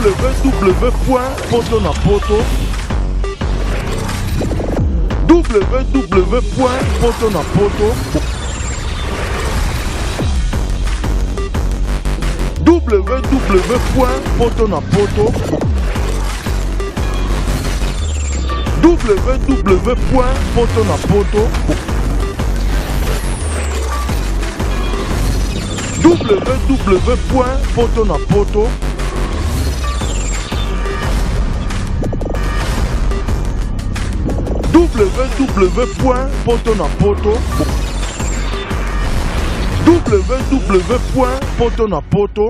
www.potonapoto www.potonapoto www.potonapoto www.potonapoto www.potonapoto www.potonapoto www.potonapoto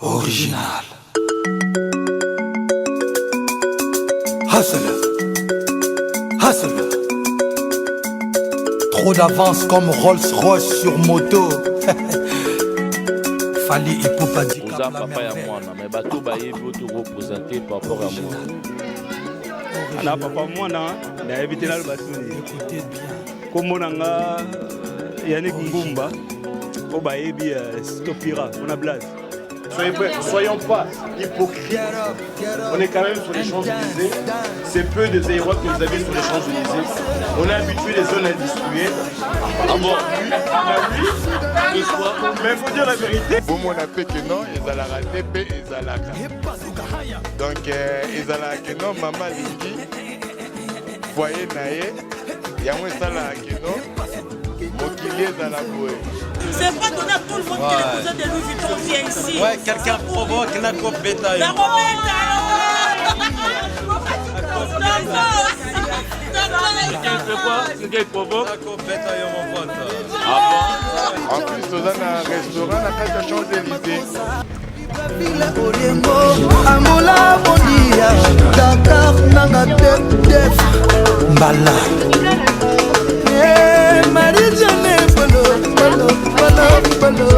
Original. Hustle. Hustle. Trop d'avance comme Rolls-Royce sur moto. Fallait hypopathique. Oza papa ya mwana, mais bato baye voto représenter par rapport à moi. Ana papa mwana na éviter la basuni. Écoutez bien. Comme onanga Yannick Ngumba, ko bayebi stopira, on a blaze. Soyons pas hypocrites. On est quand même sur les Champs-Élysées. C'est peu de Zaïrois que vous avez sur les Champs-Élysées. On est habitué des zones industrielles. Ah bon? Mais il faut dire la vérité. Bon, on a fait que non, ils allaient rater, ils allaient. Donc, ils allaient que non, maman Lingi, foyer naïe, il y a un salaire que non, mon kilier dans la bouée. C'est pas donné à tout le monde que les cousins de Louis Vuitton viennent ici. Ouais, quelqu'un provoque, n'a qu'au bétail. La C'est qu'il provoque. En plus, dans un restaurant, on a fait Champs-Élysées. Amola Bondia, Dakar Nanga Def Mbala. Marie-Jeanne Bolo, Bolo, Bolo, Bolo.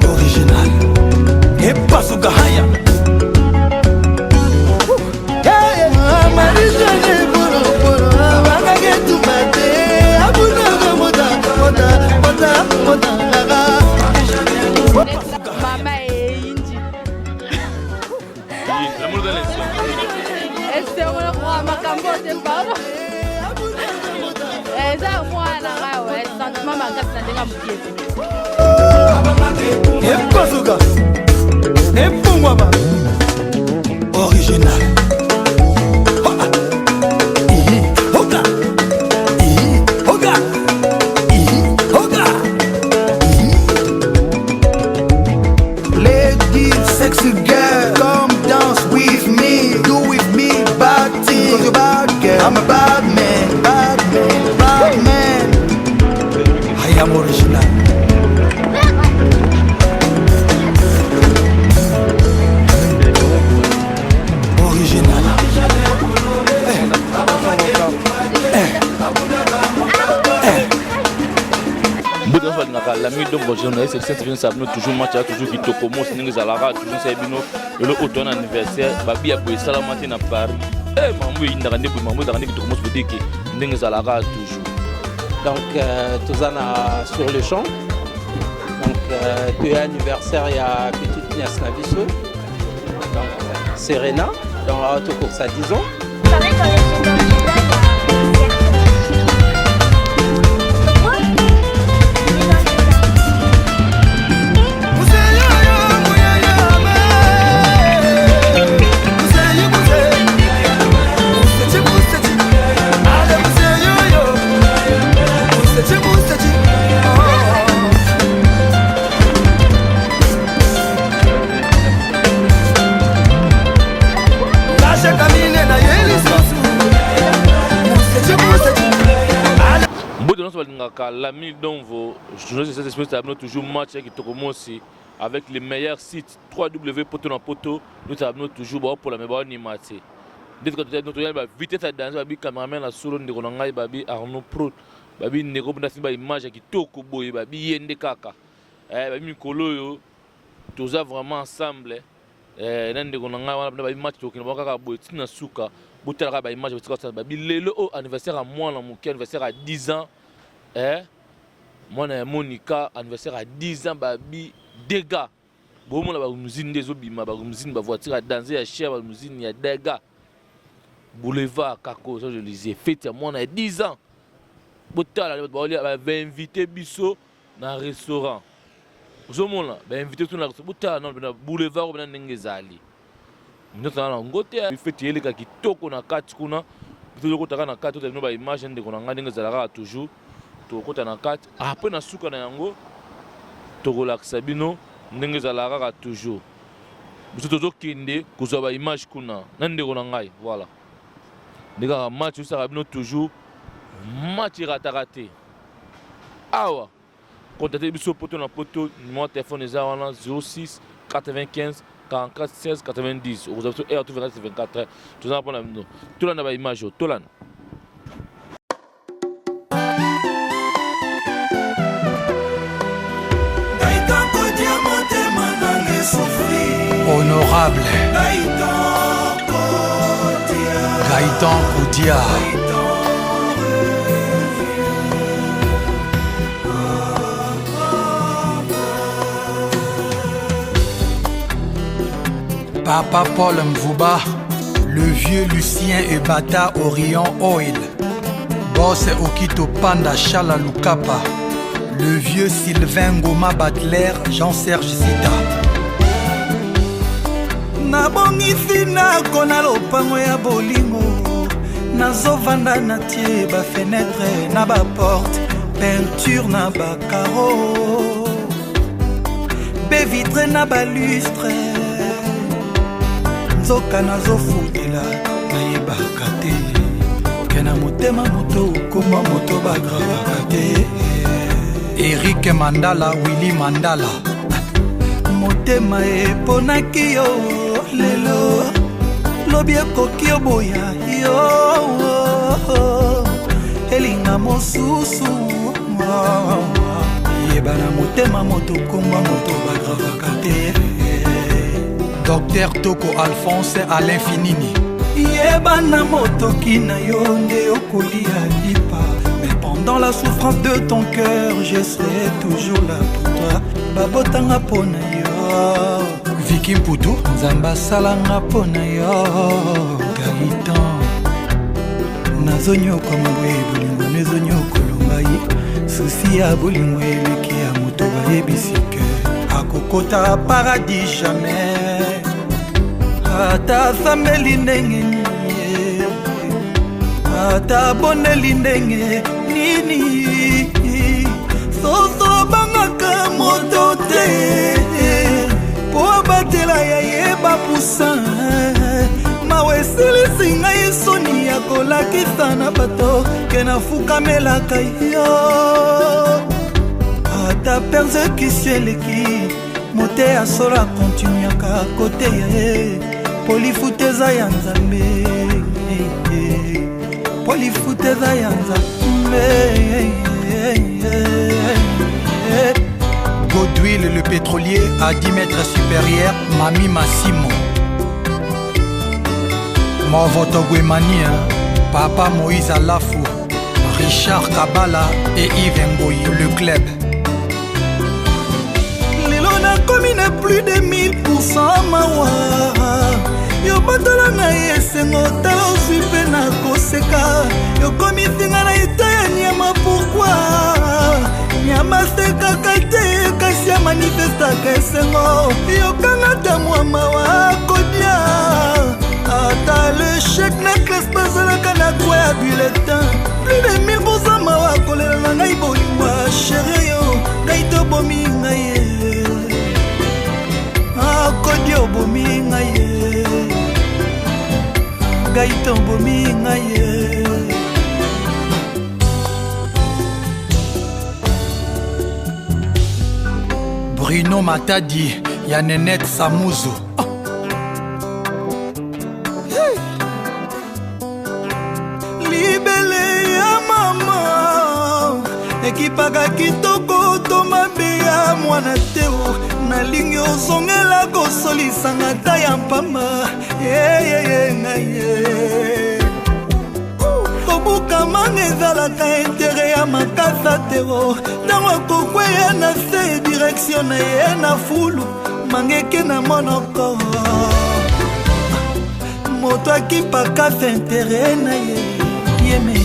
Original. Et pas au Gahaya. Marie-Jeanne Bolo, Bolo. Mama et Indi. L'amour de l'instant. Est-ce que on a makambo de baba? Eza mwana rawe, sentiment makasi na ndenga mukezi. Epazuka. Epungwa ba. Original. Sexy girl, come dance with me, do with me bad thing. Cause you're bad girl, I'm a bad man, bad man, bad man. I am original. Original. L'ami donc journaliste c'est toujours match toujours qui commence toujours ça bino le automne anniversaire babi a boy salamati na Paris mamu inda kandi mamu da kandi qui commence boutique ndenge zalaka toujours Donc tout ça sur le champ. Donc tu es anniversaire il y a petite nièce Nabiso. Donc Serena dans la haute course à 10 ans. L'ami dont vos journalistes de cette espèce toujours match qui commence avec les meilleurs sites www.potonapoto nous avons toujours pour la meilleure animation. Dès que notre vitesse à danser, babi cameraman la solo de Ronangai, babi Arnaud Pro, babi Nego na simba image qui toko boy, babi Yende Kaka, babi Mikolo yo, tous vraiment ensemble. nande ko nanga wana ba match to kina kaka boyti na suka botala ba image botika ba bilelo o anniversaire à moi na muki anniversaire à 10 ans mwana Monica anniversaire à 10 ans ba bi dégâts bon mona ba musine des obima ba musine ba voiture à danser à cher ba musine ya dégâts boulevard kako ça je lisais fête à moi na 10 ans botala ba invité biso na restaurant ozomona ba invité tout na botala na boulevard na ndengezali nous avons un côté fête yeleka kitoko na kati kuna bitoko taka na kati to ba image ndeko na ngandenge zalaka toujours to kota na kati après na suka na yango to relaxa bino ndenge zalaka toujours biso tozo kende kozwa ba image kuna na ndeko na ngai voilà ndeka match ça bino toujours match raté awa contactez biso poto na poto numéro téléphone eza wana 06 95 44 16 90 vous avez tout 24 tout ça pour la nous tout là na ba image tout là honorable Gaëtan Koudia Papa Paul Mvouba, le vieux Lucien et Bata Orion Oil, Boss Okito Panda Chala Lukapa, le vieux Sylvain Goma Batler, Jean-Serge Zita. Nabongisi na kona lopango ya bolingo, nazovanda na tie ba fenêtre na ba porte, peinture na ba carreau, be vitre na ba lustre. Nzoka nazofutela nayebaka te kena motema moto koma moto bagravaka te. Eric Mandala, Willy Mandala, motema eponaki yo lelo lobi ekoki oboya yo elinga mosusu yebana motema moto koma moto bagravaka te. Docteur Toko Alphonse Alain Finini yebana motoki na yo nde okolia lipa. Mais pendant la souffrance de ton cœur je serai toujours là pour toi. Babotanga pona yo Vicky Mputu Nzamba salanga pona yo Gaïtan nazonyoko mwe bolingo nezonyoko lombai souci ya bolingo eleki ya moto bayebisike akokota paradis jamais. Ata sambeli ndenge nini ata boneli ndenge nini soso bangaka moto te po batela ya yeba pusan mawe silisi ngai soni ya kolakisa na bato ke nafukamelaka yo ata persécution eleki mote ya solo akontinuaka kote ya ye polifuteza ya nzambe polifuteza ya nzambe. Godwill le pétrolier à 10 mètres supérieur, Mami Massimo Movoto Guemania, Papa Moïse Alafou, Richard Kabala et Yves Ngoyi, le club. Comme il n'a plus de 1000% mawa yo batala na yesengo talo suipe na koseka yo komi singa na itaya nyama pourquoi nyama seka kate kasi ya manifesta kesengo yo kanga tamwa mawa kodia ata le chèque na classe bazalaka na kwa ya bulletin plus de 1000% mawa kolela na ngai bolimwa chérie yo ngai tobomi ngai kodi obomi ngai ye Gaïtan bomi ngai ye. Bruno Matadi ya Nenette Samuzo libele ya mama ekipaka kitoko to mabe ya mwana teo nalingi ozongela kosolisanga ta ya mpamba kobukamanga ezalaka intere ya makasa tero ntango akokweya na se direktio na ye na fulu mangeke na monoko moto akipakasa intere na ye yeme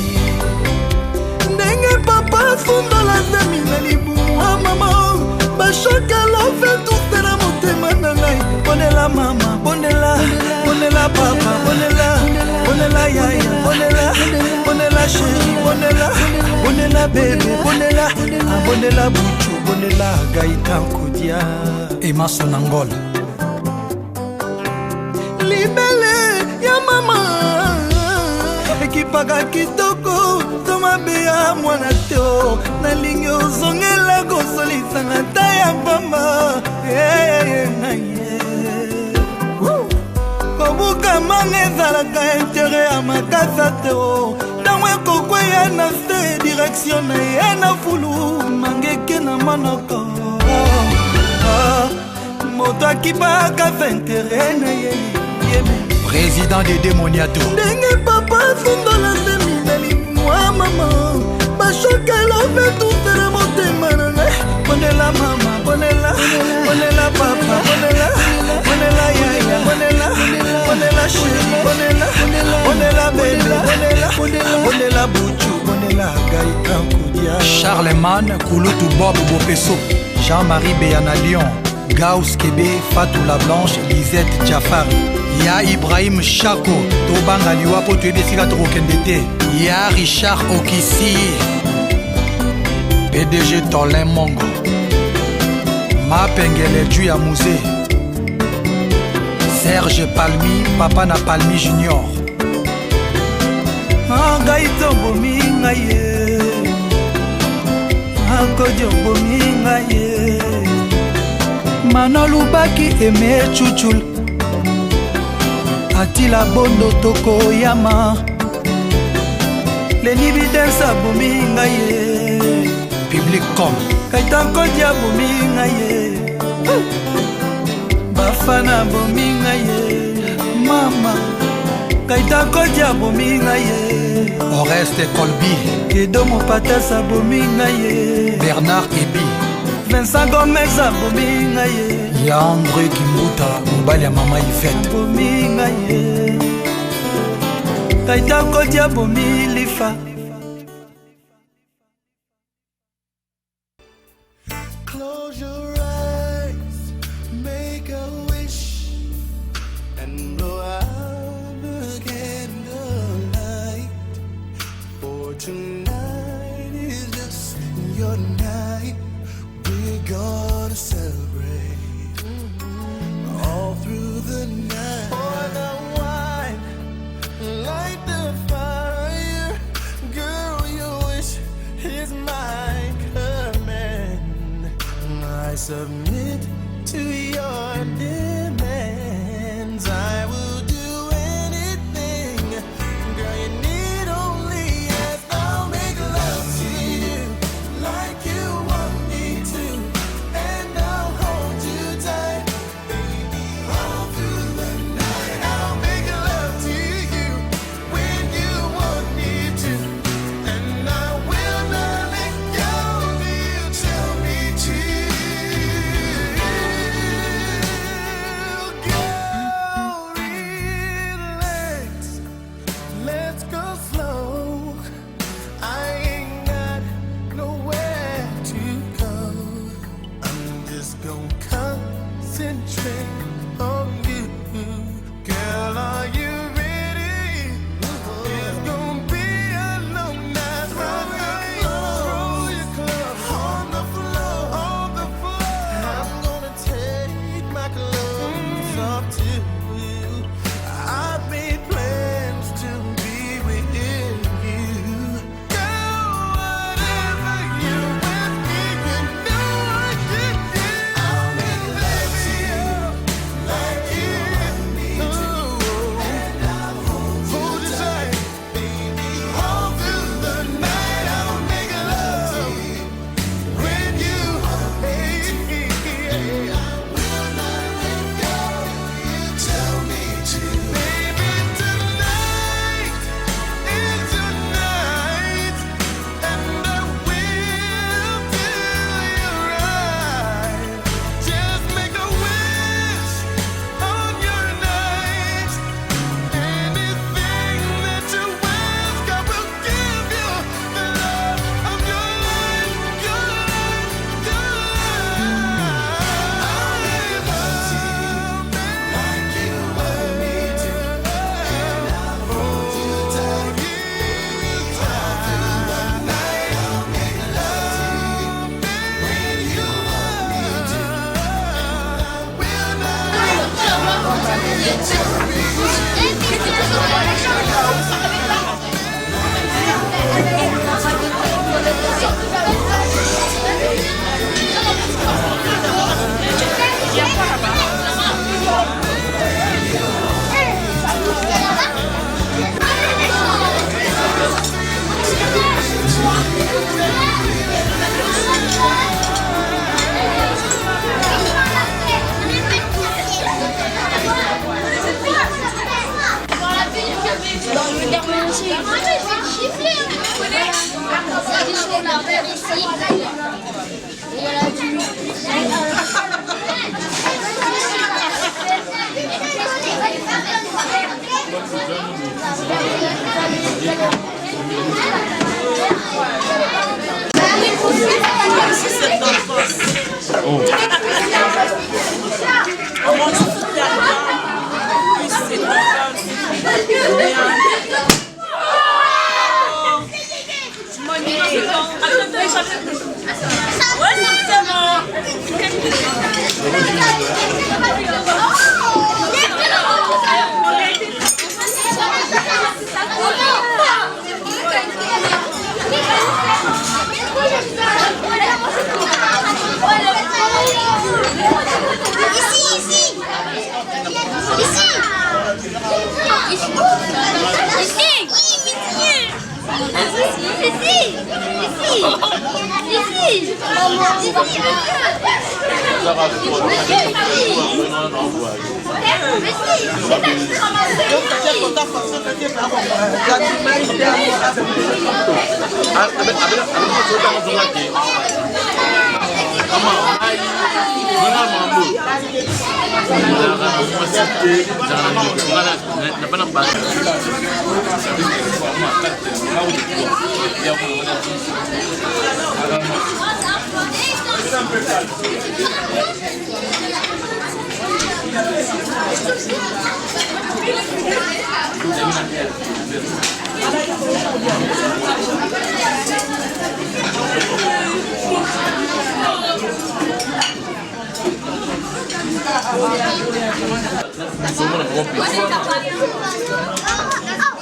ndenge papa fundola zemi na libumwa mama bashokela vetuste na motema na ngai bonela mama bonela papa bonela yaya bonela sheri bonela bebe bonela buchu bonela gaitankodia emasonangola libele ya mama ekipaka kitoko tomabe ya mwana teo nalingi ozongela kosolisanga ta ya mpamba kobukamanga ezalaka intere ya makasa teo ntango ekokweya na se direktio na ye na fulu mangeke na monoko moto akipakasa intere na ye président de démoniato ndenge papa fundola ndemi na limwa mama bashokela vetuste na motema na ngai bonela mama bonela papa bonela yaya bonela sheri bonela bebe bonela buchu bonela gaitankodia Charlemagne Kouloutou Bob Bopesso Jean-Marie Béana Lyon Gauss Kébé Fatou La Blanche Lisette Jafari ya Ibrahim Chako tobanga liwa po toyebesika tokokende te ya Richard Okisi PDG Tolin Mongo Mapengele ju ya musée Serge Palmi papa na Palmi Junior ngai tombomi ngai ye akojobomi ngai ye manolubaki eme chuchul atila bondo tokoyama lenibidensa bomi ngai ye Public Com kaitankodia bomi ngai ye bafana bomi ngai ye mama kaitankodia bomi ngai ye Oreste Colby Edo Mopatasa bomi ngai ye Bernard Ebi Vincent Gomez abomi ngai ye ya André Kimbuta mobali ya mama Yvette abomi ngai ye kaitankodia bomi lifa. Close your eyes, make a wish, and blow out the candlelight. For tonight is just your night. We're gonna celebrate all through the night. Pour the wine, light the fire. Girl, your wish is my command. I submit to your demands. I will do anything. Girl, you need only ask. I'll make love to you like you want me to, and I'll hold you tight, baby, all through the night. I'll make love to you when you want me to, and I will not let go till you tell me to.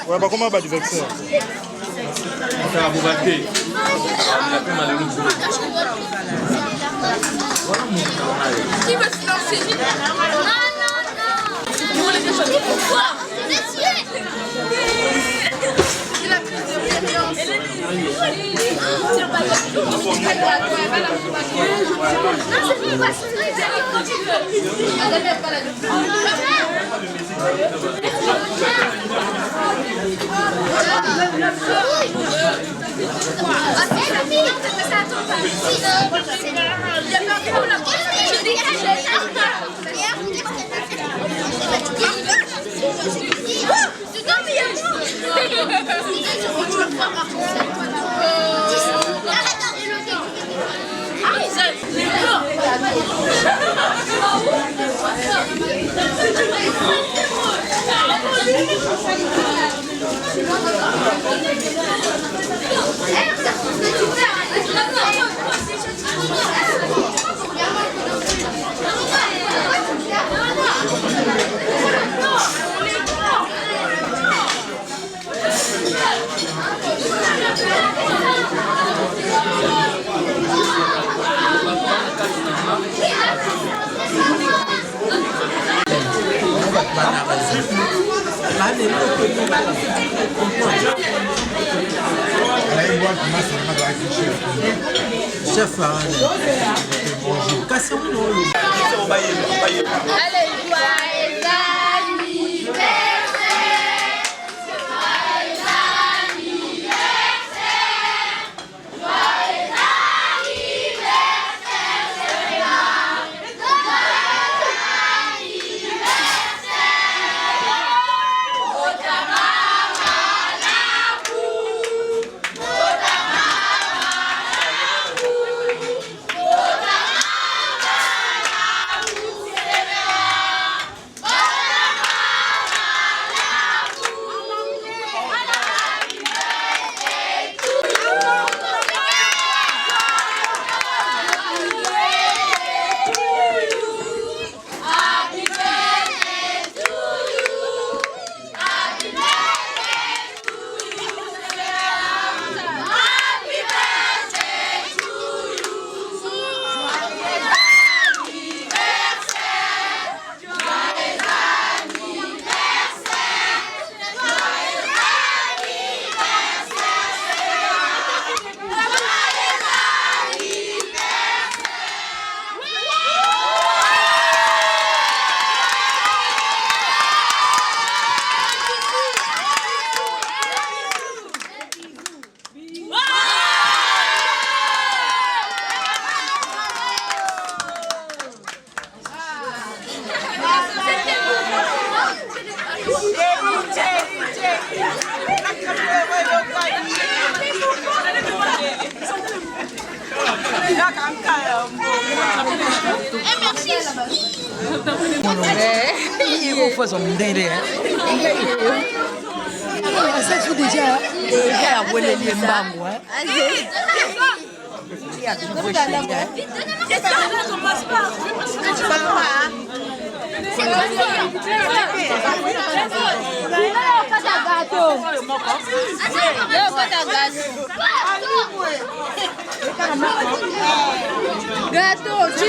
Ouais, bah comment va d'adversaire? Ça va vous battre. Il a fait mal à nous. Qui veut se lancer? Non, non, non. Vous voulez des choses? Pourquoi? Il a plus d'expérience. Chef, cassez-vous. Allez, joyeux anniversaire. Il faut son délai. Ça joue déjà à voler les bambous. Il y a tout beau chez commence pas. Gâteau, tu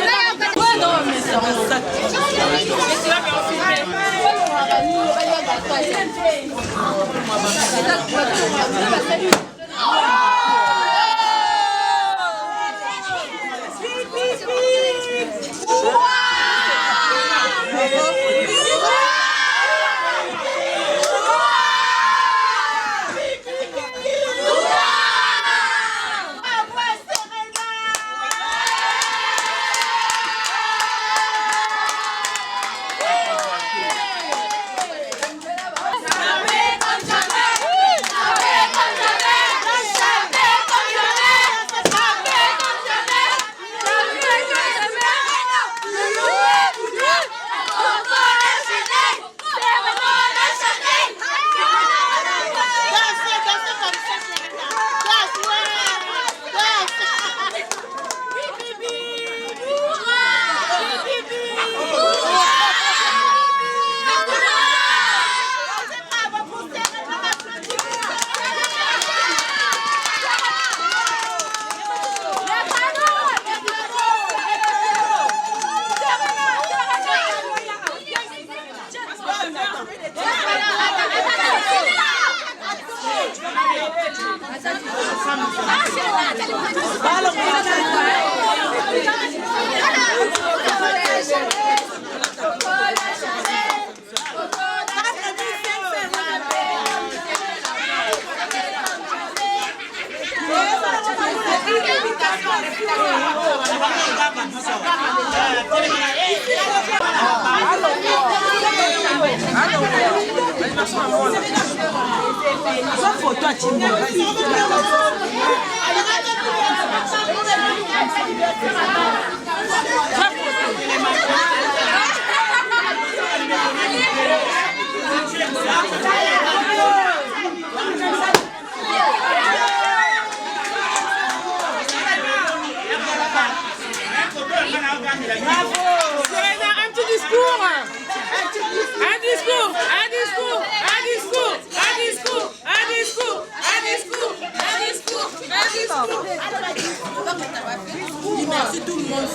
Merci tout le monde.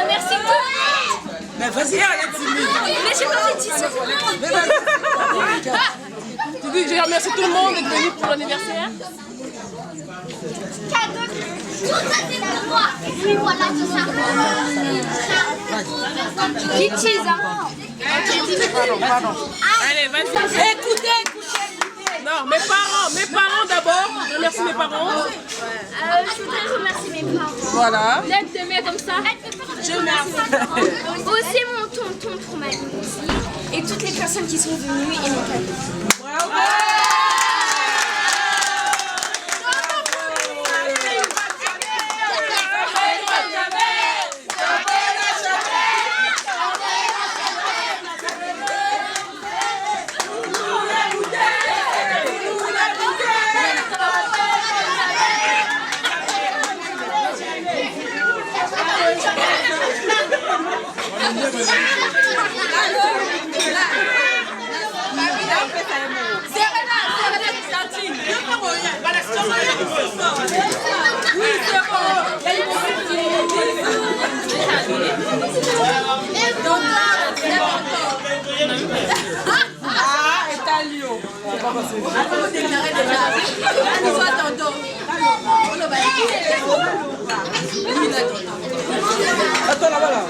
Merci tout le monde. Mais vas-y, arrête. Mais j'ai pas fait 10 Tu dis que je remercie tout le monde d'être venu pour l'anniversaire. Tout ça c'est pour moi. Et puis voilà tout ça. J'utilise Pardon. Allez, vas-y. Écoutez. Non, mes parents d'abord. Je remercie mes parents. Je voudrais remercier mes parents. Voilà. D'être de comme ça. Je remercie. Aussi mon tonton pour ma vie aussi. Et toutes les personnes qui sont venues et mes cadeaux. Bravo. Attends là-bas là.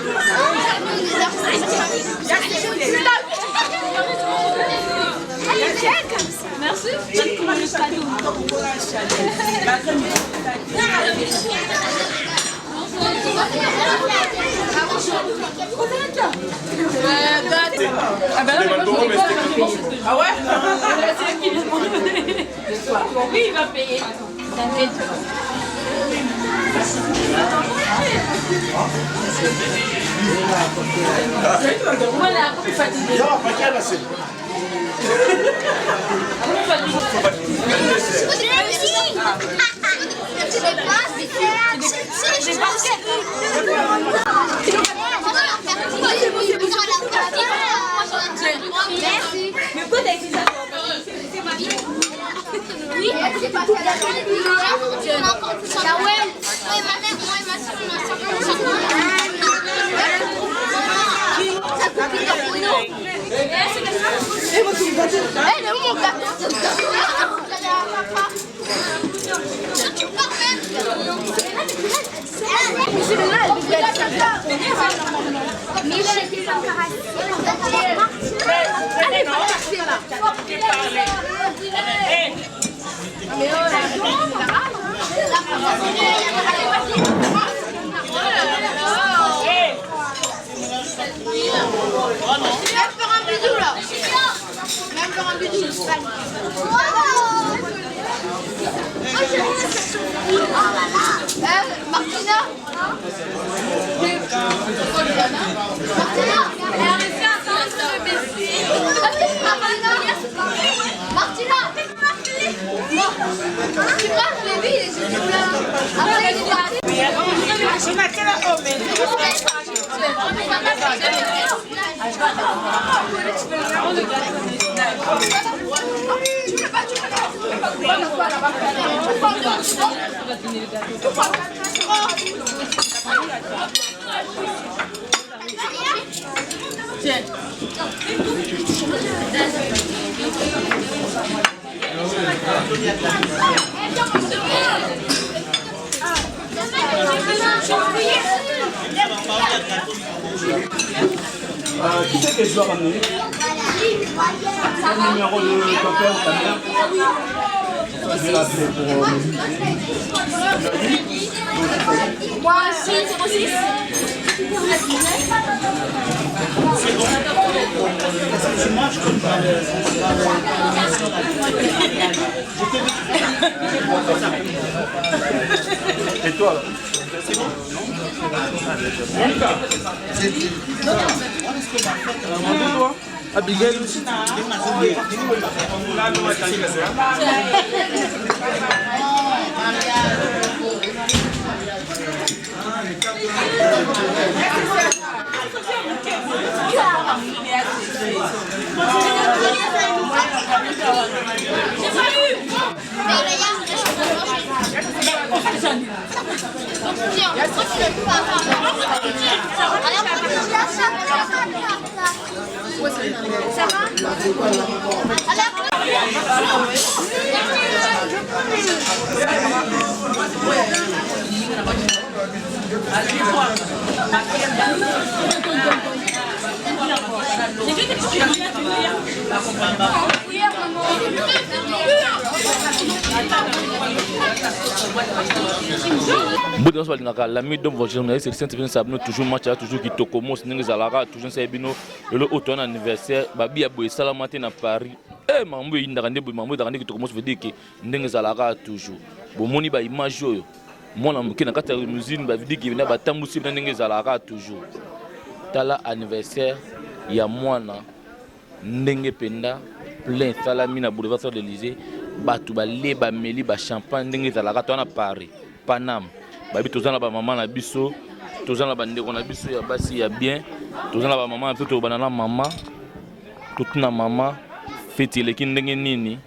Merci. Ah ben là, ah ouais. C'est qui vient pour nous donner. Oui, il va payer. T'inquiète. Mais pourquoi t'as écrit ça? Oui, c'est pas ça. La web. Oui, ma mère, moi et ma soeur, on a 50. Ça copine de Bruno. Elle est où mon gâteau? Tu pars même. Mais c'est le mal, mais je n'étais pas encore assez. Allez, va passer là. Même faire un bisou là. Même faire un bisou. Martina. Martina. Tu vois, je l'ai vu, il est sur le plat. Après, il est parti. Qui c'est que je dois ramener? Le numéro de ton père ou ta mère? Je vais l'appeler pour Moi aussi, 06. Et toi là? C'est bon? Monica? Abigail aussi. Ça va? Boudin soit dans la nuit donc votre journaliste c'est Saint-Étienne Sabino toujours match toujours qui tokomo singa zalara toujours c'est bino le automne anniversaire babi aboy salamate na Paris eh mambo indaka ndebo mambo ndaka ndiki tokomo veut dire que ndenge zalara toujours bon moni ba image yo mona mokina kata musine ba veut dire que na batambusi na ndenge zalara toujours tala anniversaire ya mwana ndenge penda plein salami na boulevard de l'Élysée batu ba le ba meli ba champagne ndenge zalara to na Paris Paname babi tozana ba maman na biso tozana ba ndeko na biso ya basi ya bien tozana ba maman to banana maman toute na maman feti le kindenge nini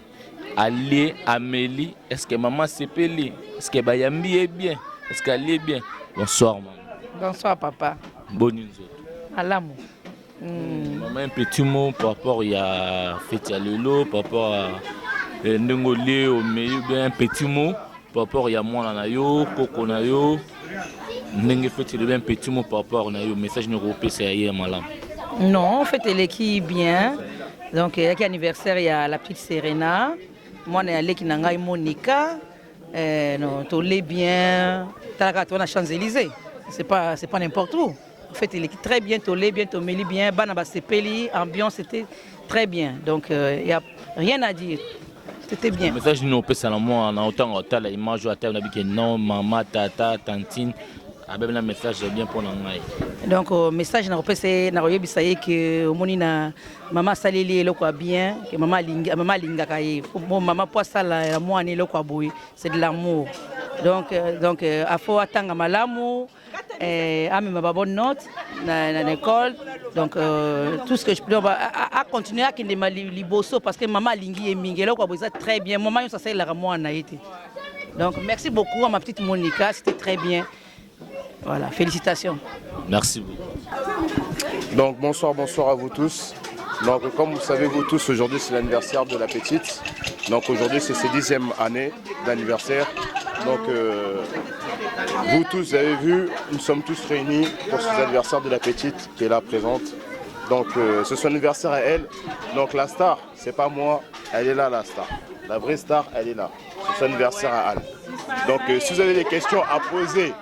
Ali Amélie est-ce que maman sepeli est-ce que bayambi est bien est-ce qu'elle est bien bonsoir maman bonsoir papa bonne nuit alamu maman un petit mot par rapport il y a feti à lelo par rapport à ndengolé au meilleur bien un petit mot par rapport à moi na yo koko na yo ndenge fait le bien petit mot par rapport na yo message no repé c'est hier malam non en fait elle est qui bien donc il y a anniversaire il y a la petite Serena moi na allé qui nanga Monica non to les bien talaka to na Champs-Élysées c'est pas n'importe où en fait elle est très bien to les bien to meli bien bana ba sepeli ambiance était très bien donc il y a rien à dire c'était bien. Le message nous peut ça moi en autant en la image à terre que non maman tata tantine avec un message bien pour nous. Donc message na repese na royebisa ye que omoni na maman saleli eloko bien que maman linga kaye maman po sala la moi ni eloko boy c'est de l'amour. Donc afo atanga malamu ame ma bonne note na l'école. Donc tout ce que je peux à continuer à kende ma liboso parce que maman lingi mingi eloko boy ça très bien maman ça c'est la moi na été. Donc merci beaucoup à ma petite Monica, c'était très bien. Voilà, félicitations. Merci beaucoup. Donc bonsoir à vous tous. Donc comme vous savez vous tous, aujourd'hui c'est l'anniversaire de la petite. Donc aujourd'hui c'est ses 10e année d'anniversaire. Donc vous tous vous avez vu, nous sommes tous réunis pour cet anniversaire de la petite qui est là présente. Donc c'est son anniversaire à elle. Donc la star, c'est pas moi, elle est là la star. La vraie star, elle est là. C'est son anniversaire à Anne. Donc si vous avez des questions à poser,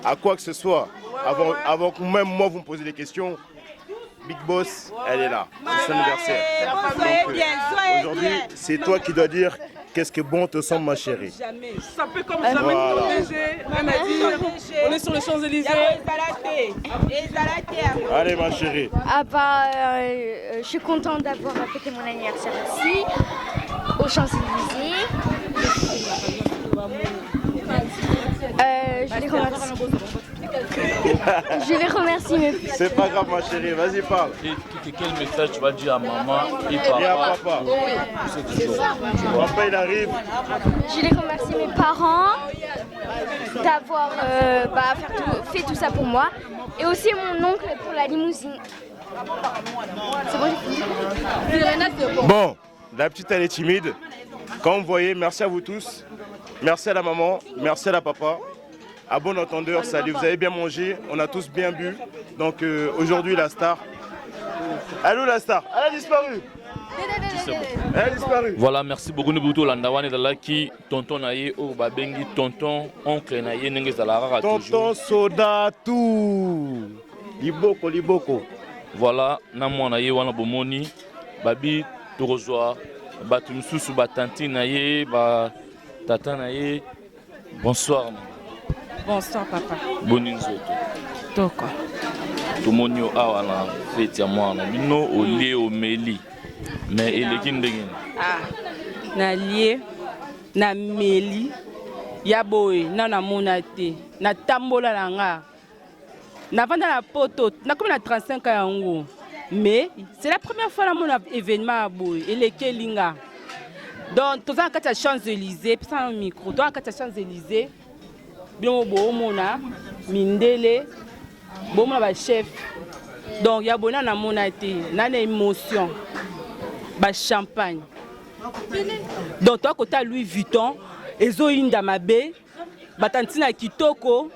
à quoi que ce soit, avant que même moi vous me posez des questions, Big Boss, elle est là. C'est son anniversaire. Donc aujourd'hui, c'est toi qui dois dire qu'est-ce que bon te semble ma chérie. Jamais. Ça peut comme jamais Voilà. Même à dire, on est sur les Champs-Élysées. Allez ma chérie. Ah bah, je suis contente d'avoir fêté mon anniversaire ici, aux Champs-Élysées. Je les remercie mes petits. C'est pas grave ma chérie, vas-y parle. Quel message tu vas dire à maman et papa? Et à papa. Papa il arrive. Je les remercie mes parents d'avoir fait tout ça pour moi. Et aussi mon oncle pour la limousine. C'est bon, j'ai fini. Bon, la petite elle est timide. Comme vous voyez, merci à vous tous. Merci à la maman, merci à la papa. À bon entendeur, salut, vous avez bien mangé, on a tous bien bu. Donc aujourd'hui la star. Allô la star, elle a disparu. Elle a disparu. Voilà, merci beaucoup Nubuto Landawane Dalaki, tonton Naye, oh Babengi, tonton, oncle Naye, Nengezalara. Tonton Soda tout. Liboko, liboko. Voilà, Namon Naye, Wana Bomoni, Babi, Torozwa, Batumsusu, Batanti Naye, Tata Naye. Bonsoir. Bonsoir papa. Bonne nzoto. Toko. Tomonio awa na fete ya mwana bino olie omeli mais eleki ndenge na lie na meli ya boye na mona te na tambola na nga na vanda na poto na comme na 35 ans yango mais c'est la première fois na mona événement ya boye eleki linga donc toza na kati ya Champs-Élysées pesa na micro toza na kati ya Champs-Élysées bien bomona mindele bomona ba chef donc ya bona na mona te na émotion ba champagne donc toi côté Louis Vuitton ezo inda mabe ba tantina kitoko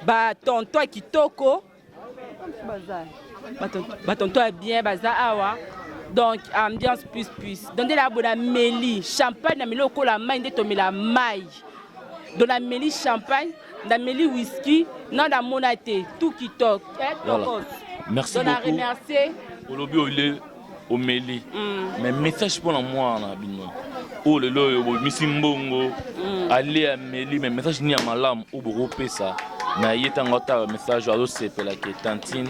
ba tonton kitoko ba tonton bien baza awa donc ambiance plus donc de la bona meli champagne na miloko la main de tomela mai dans la mélie champagne, dans la mélie whisky, dans la monate, tout qui toque. Voilà. Merci beaucoup. On a remercié. Au lobby, il est au mélie. Mais message pour moi, oh le lo, Missimbongo, aller à mélie, mais message ni à malam, ou beaucoup ça. Na yetangota message à l'autre, c'est la tantine,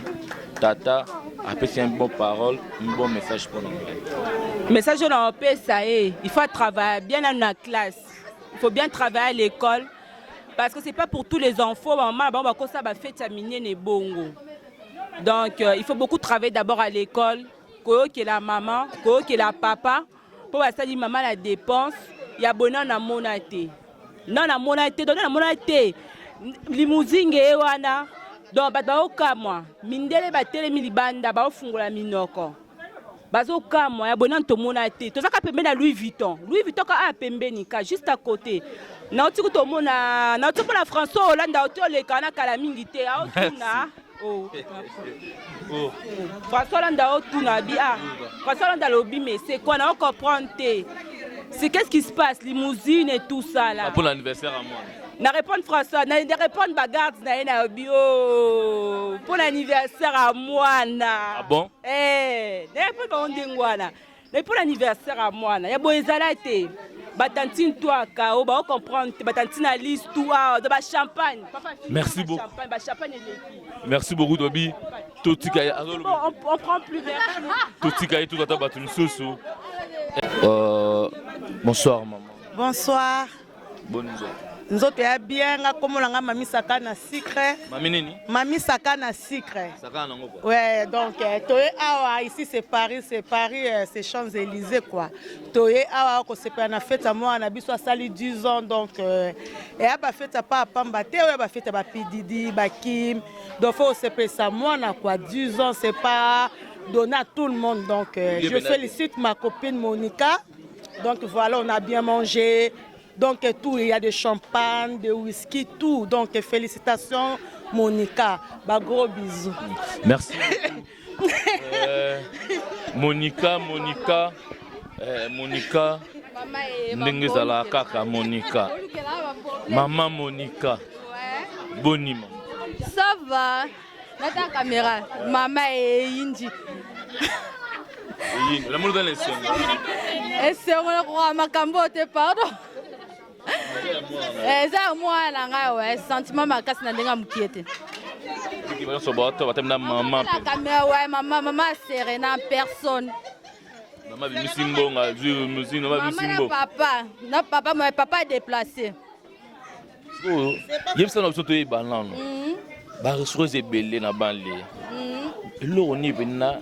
tata, après c'est un bon parole, un bon message pour nous. Message on a ça il faut travailler bien dans la classe. Il faut bien travailler à l'école parce que c'est pas pour tous les enfants. Maman, bah ça va faire terminer les bongo. Donc il faut beaucoup travailler d'abord à l'école. Que la maman, que la papa, pour ça dit maman la dépense. Il y a bonheur na monate. Non na monate, donc na monate. Limousine et wana. Donc bah au cas moi, mindele ba tele milibanda ba ofungola minoko. Bazo kamo ya bonheur to monate. To zaka pembe na Louis Vuitton. Louis Vuitton ka a pembe nika juste à côté. Na otiko to mona, na otiko la François Hollande auto le kana kala mingi te. A otuna. Oh. François Hollande otuna bi a. François Hollande lobi mais c'est quoi na on comprend te. C'est qu'est-ce qui se passe, limousine et tout ça là. Pour l'anniversaire à moi. Na répondre François, na répondre bagarre na bio pour l'anniversaire à moi na. Ah bon? Na répondre on dingwana. Mais pour l'anniversaire à moi, il y a beau ezalate. Batantine toi kao ba comprendre batantine à liste toi de ba champagne. Merci beaucoup. Champagne, ba champagne et Merci beaucoup Tobi. Totika on prend plus vers. Totika tout à battu soso. Bonsoir maman. Bonsoir. Bonne nuit. Nzoto ya bien nga komolanga mami saka na sucre. Mami nini? Mami saka na sucre. Saka na ngoko. Ouais, donc toye awa ici c'est Paris, c'est Champs-Élysées quoi. Toye awa ko sepela na fête à moi na biso sali 10 ans donc et aba fête pas pamba te ouais ba fête ba Pididi, ba Kim. Donc faut sepela ça moi na quoi 10 ans c'est pas donné à tout le monde donc je félicite ma copine Monica. Donc voilà, on a bien mangé. Donc tout, il y a des champagne, des whisky, tout. Donc félicitations Monica. Bah, gros bisous. Merci. Monica. Ndenge zala kaka Monica. Maman Monica. Bonima. Ça va. Mets ta caméra. Maman et Indi. La moule dans les sons. Et c'est on croit ma cambote pardon. Eza moi na nga ouais sentiment makasi na ndenga mukiete. Qui va se battre va t'amener maman. La caméra ouais maman Serena personne. Maman Bisimbo nga musique maman Bisimbo. Na papa mon papa déplacé. Oh, yem ça na biso to e banano. Ba ressources ebele na banle. Lo ni bina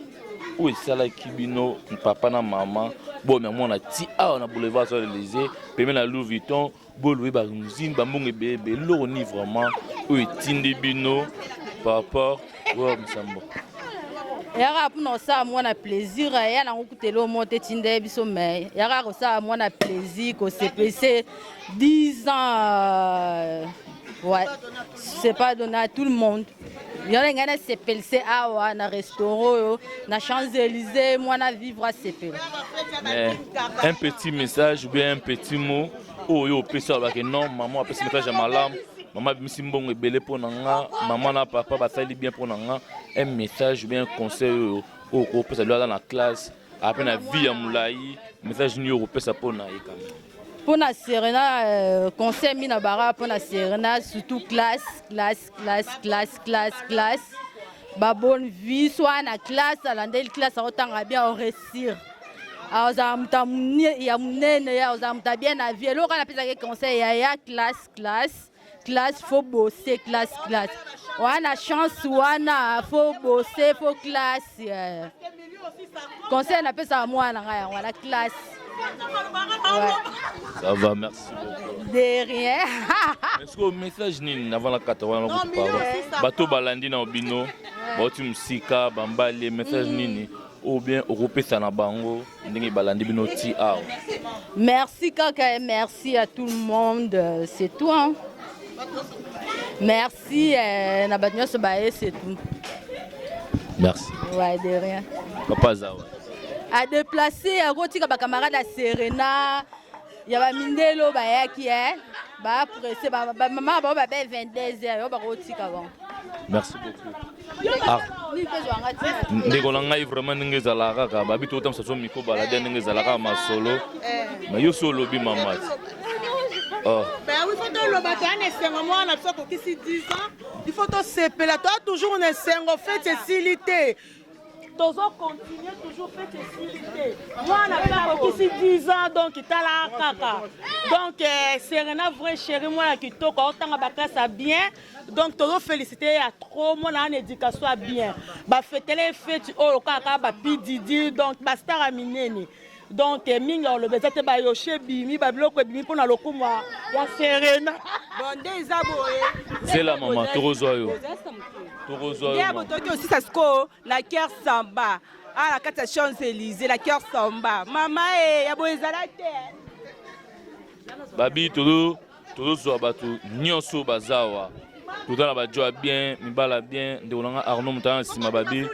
o sala kibino papa na maman. Bon mais moi on a ti a na boulevard sur l'Élysée, puis na Louis Vuitton, bo louer ba usine ba mbonge bébé lo ni vraiment o etinde bino papa wa msambo. Yara pour nous ça moi na plaisir ya na ngukutelo monte tinde biso mais yara ko ça moi na plaisir ko CPC 10 ans ouais c'est pas donné à tout le monde. Il y a un CPLC à un restaurant, na Champs-Élysées, moi na vivre à CPL. Un petit message ou bien un petit mot, oh yo peut ça que non maman a fait ce message à malam, maman Bisimbo est belé pour nanga, maman na papa ba sali bien pour nanga, un message ou bien un conseil au peut ça dans la classe, après la vie à moulai, message ni au peut ça pour naï quand même. Pour la Serena, conseil mina bara pour la Serena, surtout classe. Ba bonne vie, soit na classe, à l'andel classe, autant bien réussir. Alors ça ya munene ya ça bien à vie. Alors on a fait conseil ya classe, faut bosser classe. On a chance, on a faut bosser, faut classe. Conseil on appelle ça moi on a la classe. Ouais. Ça va, merci beaucoup. De rien. Est-ce que le message ni avant la 80 bateau balandi na obino, boti musika bambali message nini ou bien européen sana bango ndenge balandi bino ti a. Merci kaka, merci à tout le monde, c'est tout hein. Merci na batnyo so bae c'est tout. Merci. Ouais, de rien. Papa Zawa. À déplacer à rotika ba camarade à Serena, ya ba mindelo ba yaki ba pressé ba maman ba 22h ba rotika bon. Merci beaucoup. Ah. Ndeko na ngai vraiment ndenge zalaka ka ba bito tam saso miko balade ndenge zalaka masolo. Mais yo solo bi mama. Oh. Ben oui, il faut que le bateau ait 5 mois, on a fait pour qu'ici 10 ans. Il faut que c'est toujours une 5 ans, fait facilité. Toujours continuer, toujours faire facilité. Moi, on a fait pour qu'ici 10 ans, donc il t'a la caca. Donc, Serena, vraie chérie, moi, qui toque, autant à la ça bien. Donc, toujours féliciter à trop, moi, on a une éducation bien. Bah, faites les fêtes, oh, le caca, bah, Pididi, donc, bah, star à mineni. Donc minga le bezate ba yoche bimi ba biloko bimi pona lokumwa ya Serena bonde izaboye c'est la maman torozoyo ya botoki aussi ça sko la cœur samba à la carte Champs-Élysées la cœur samba mama ya boezala te babi todo zo batu nyonso bazawa tout ba joa bien mibala bien de onanga Arnaud mutana sima babi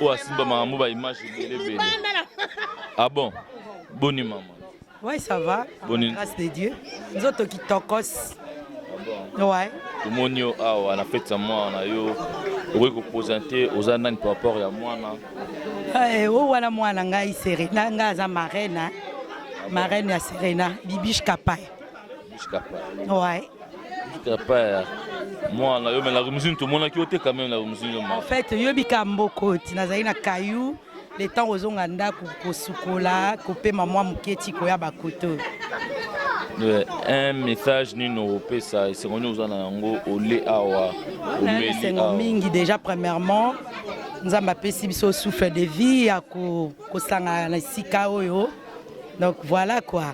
o asimba mamu ba image bele. Ah bon, bonne maman. Oui, ça va. Bonne grâce de Dieu. Nous autres qui tokos. Ah bon. Ouais. Tout le monde a fait ça moi, on a eu okoki kopresente oza nani par rapport ya mwana oyo wana mwana ngai Serena ngai aza marraine ya Serena Bibiche Kapai. Ouais. Moi, la musique, tout le monde qui a quand même la musique. En fait, je suis Kamboko, nazali na Kayou, les temps aux onganda ko sukola, ko maman muketi ko ya bakoto. Un message ni no pesa, c'est qu'on nous en a ngo olé awa. C'est mingi déjà premièrement, nous avons pesi biso souffle de vie à ko sanga na sika oyo. Donc voilà quoi.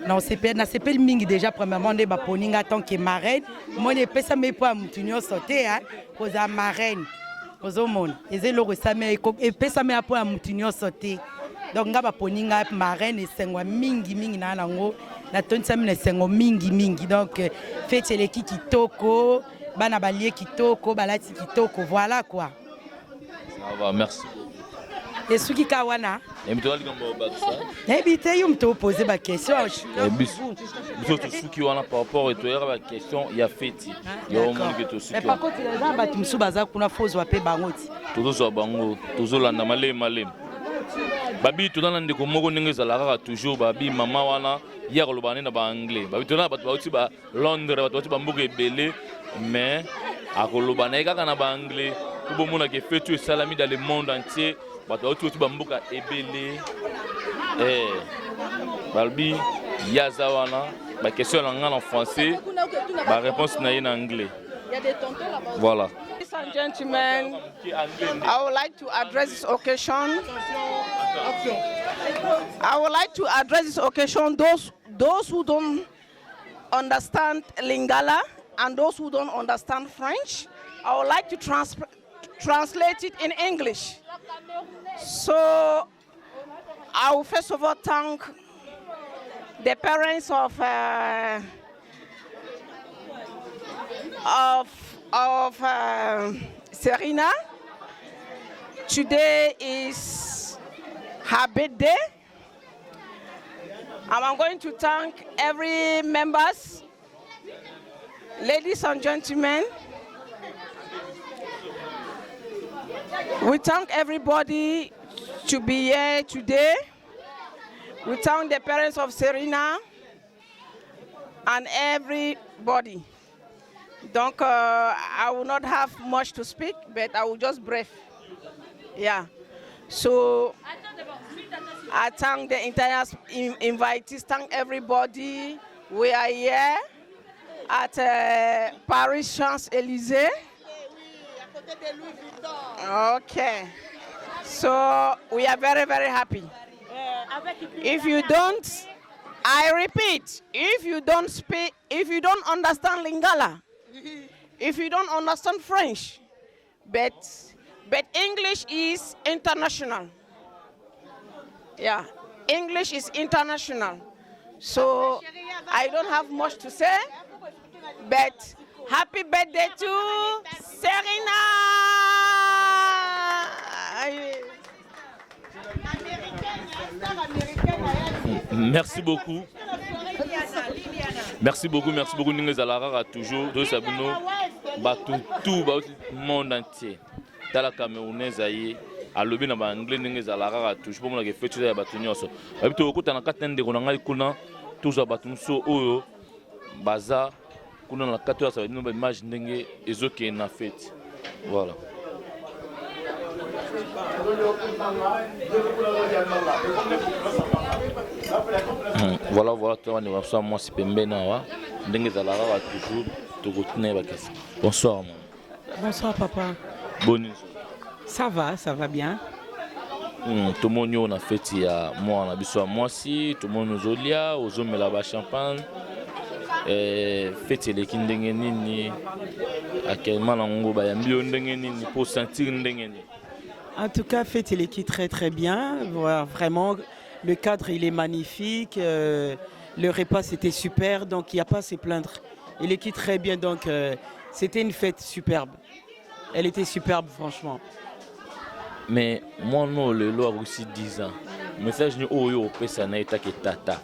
Non, c'est pas le mingi déjà premièrement de baponinga tant que marraine. Moi ne pesa me pas mutunyo sauter hein, cause à marraine. Cause au monde. Et c'est le resame et pesa me pas mutunyo sauter. Donc nga baponinga marraine et sengwa mingi na nango. Na tonsa mine sengo mingi. Donc fête les kitoko, bana balie kitoko, balati kitoko, voilà quoi. Ça va, merci. Et ce qui kawana. Et tu vas dire ça. Et bité yum te poser ma question. Et biso ce qui wana par rapport et toi la question il y a fête. Il y a au monde que tu Mais par contre les gens batu msubaza kuna fozo ape bangoti. Tozo bango, tozo landa malem. Babi to dans ndeko moko ndenge zalaka toujours babi mama wana hier lobane na ba anglais. Babi to na batu bauti ba Londres batu ba mboka ebele mais akolobana kaka na ba anglais. Pour bomona que fête salami dans le monde entier. Bato tout bamboka ebele balbi yazawana ba question en français ba réponse na en anglais. Voilà. Ladies and gentlemen, I would like to address this occasion. I would like to address this occasion those who don't understand Lingala and those who don't understand French. I would like to translate it in English. So I will first of all thank the parents of Serena. Today is her birthday. And I'm going to thank every members, ladies and gentlemen. We thank everybody to be here today. We thank the parents of Serena and everybody. Donc, I will not have much to speak, but I will just brief. Yeah. So, I thank the entire invitees, thank everybody. We are here at Paris Champs-Élysées. Okay. So, we are very, very happy. If you don't, I repeat, if you don't speak, if you don't understand Lingala, if you don't understand French, but English is international. Yeah, English is international. So I don't have much to say, but happy birthday to Serena. Merci beaucoup. Merci beaucoup. Nous allons toujours de Sabino, tout le monde entier. Dans la Camerounaise, à l'objet de l'anglais, nous allons toujours pour nous faire des bâtons. Et puis, au côté de la catène de Ronanga, tous les bâtons sont au bazar. Nous avons la catène, ça va nous imaginer les autres qui ont fait. Voilà. Voilà, moi c'est Pembena. Bonsoir. Bonsoir papa. Bonne. Ça va bien. Tout le monde a fait moi on a besoin moi si tout le monde nous olia aux hommes là-bas champagne fête les kindenge nini actuellement on va yambio ndenge nini pour sentir ndenge nini. En tout cas, fête l'équipe très bien. Voilà, vraiment, le cadre il est magnifique. Le repas c'était super, donc il n'y a pas à se plaindre. Il équipe très bien, donc c'était une fête superbe. Elle était superbe, franchement. Mais moi, non, le loi aussi 10 ans. Message ni oyo pesa na eta ke tata.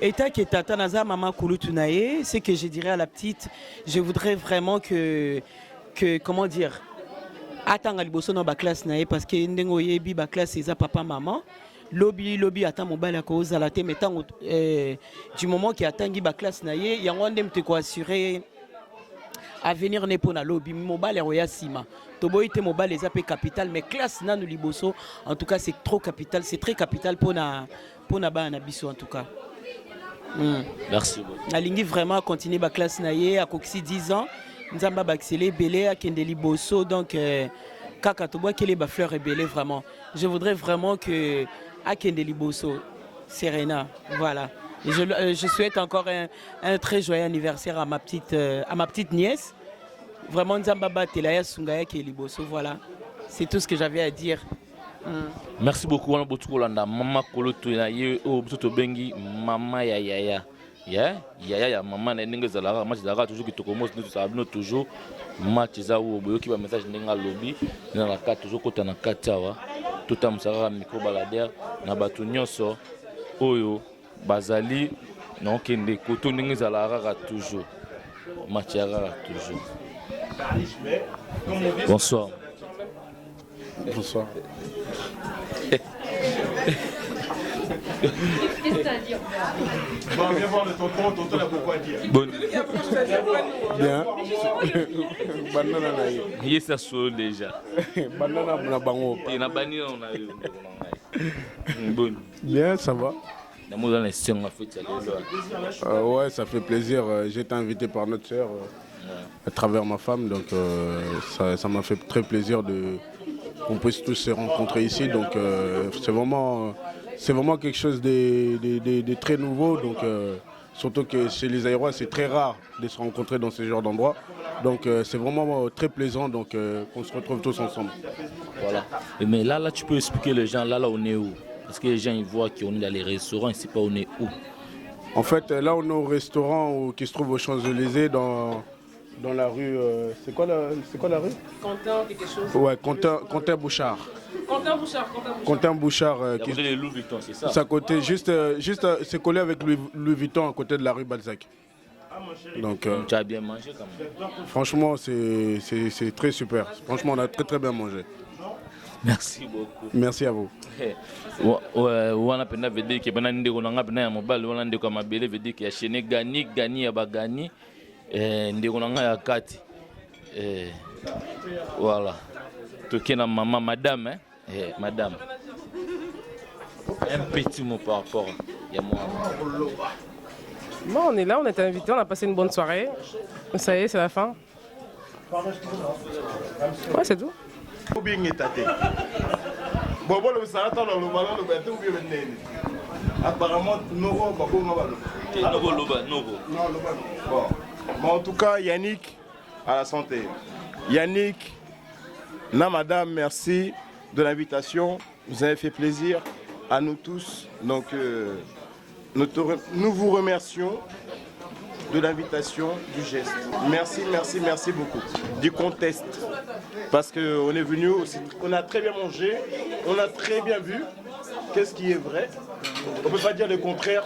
Eta ke tata naza maman kulutunaye, c'est que je dirais à la petite, je voudrais vraiment que comment dire, atanga liboso na baklasse na ye parce que ndenge oyebi baklasse eza papa maman lobi ata mobali akozala te mais ntango du moment ki atangi baklasse na ye yango nde moto ekoassure avenir ne mpo na lobi mobali akoya nsima toboyi te mobali eza mpe capital mais classe nanu liboso en tout cas c'est trop capital, c'est très capital mpo na bana na biso en tout cas. Merci beaucoup. Nalingi vraiment continuer baklasse na ye akokisi 10 ans nzamba bakisele ebele akende liboso donc kaka tobwakele bafleur ebele vraiment je voudrais vraiment que akende liboso Serena voilà et je souhaite encore un très joyeux anniversaire à ma petite nièce vraiment nzamba batela ya sunga yake liboso voilà c'est tout ce que j'avais à dire. Merci beaucoup wana botu kolanda mama koloto na ye o botu bengi mama ya yaya maman na ndenge ezalaka match ezalaka toujours kitoko mosi nde tozala toujours match eza oyo boyoki bamessage ndenge alobi na na kati toujours kota na kati awa totambusa kaka micro baladere na bato nyonso oyo bazali naokende koto ndenge ezalaka kaka toujours match ya kaka toujours. Bonsoir. Bonsoir. Viens voir le tonton a beaucoup à dire. Bon. Bien. Banana na ye. Ye ça so déjà. Banana na bango. Et na bani on a bon. Bien, ça va. Ouais, ça fait plaisir. J'ai été invité par notre sœur à travers ma femme, donc ça m'a fait très plaisir qu'on puisse tous se rencontrer ici. Donc c'est vraiment quelque chose de très nouveau. Donc surtout que chez les Aérois, c'est très rare de se rencontrer dans ce genre d'endroit. Donc c'est vraiment très plaisant donc qu'on se retrouve tous ensemble. Voilà. Mais là tu peux expliquer les gens, là on est où? Parce que les gens ils voient qu'on est dans les restaurants, ici pas on est où? En fait, là on est au restaurant qui se trouve aux Champs-Élysées dans la rue. C'est quoi la rue? Quentin quelque chose. Ouais, Quentin Bouchard. Quentin Bouchard. Qui est Louis Vuitton, c'est ça? C'est à côté, juste c'est collé avec Louis Vuitton à côté de la rue Balzac. Donc, tu as bien mangé quand même. Franchement, c'est très super. Franchement, on a très très bien mangé. Merci beaucoup. Merci à vous. Wana pena vede ke bana ndeko na ngapena ya mobile wana ndeko mabele vede ke ya chene gani ya bagani ndeko na nga ya kati voilà tokena maman madame madame un petit mot par rapport à moi. Bon, on est là, on a été invités, on a passé une bonne soirée. Ça y est, c'est la fin. Ouais, c'est tout. Apparemment, bon, en tout cas, Yannick, à la santé. Yannick, madame, merci de l'invitation. Vous avez fait plaisir à nous tous. Donc, nous vous remercions de l'invitation, du geste. Merci beaucoup. Du contest. Parce qu'on est venu, on a très bien mangé, on a très bien vu. Qu'est-ce qui est vrai? On ne peut pas dire le contraire,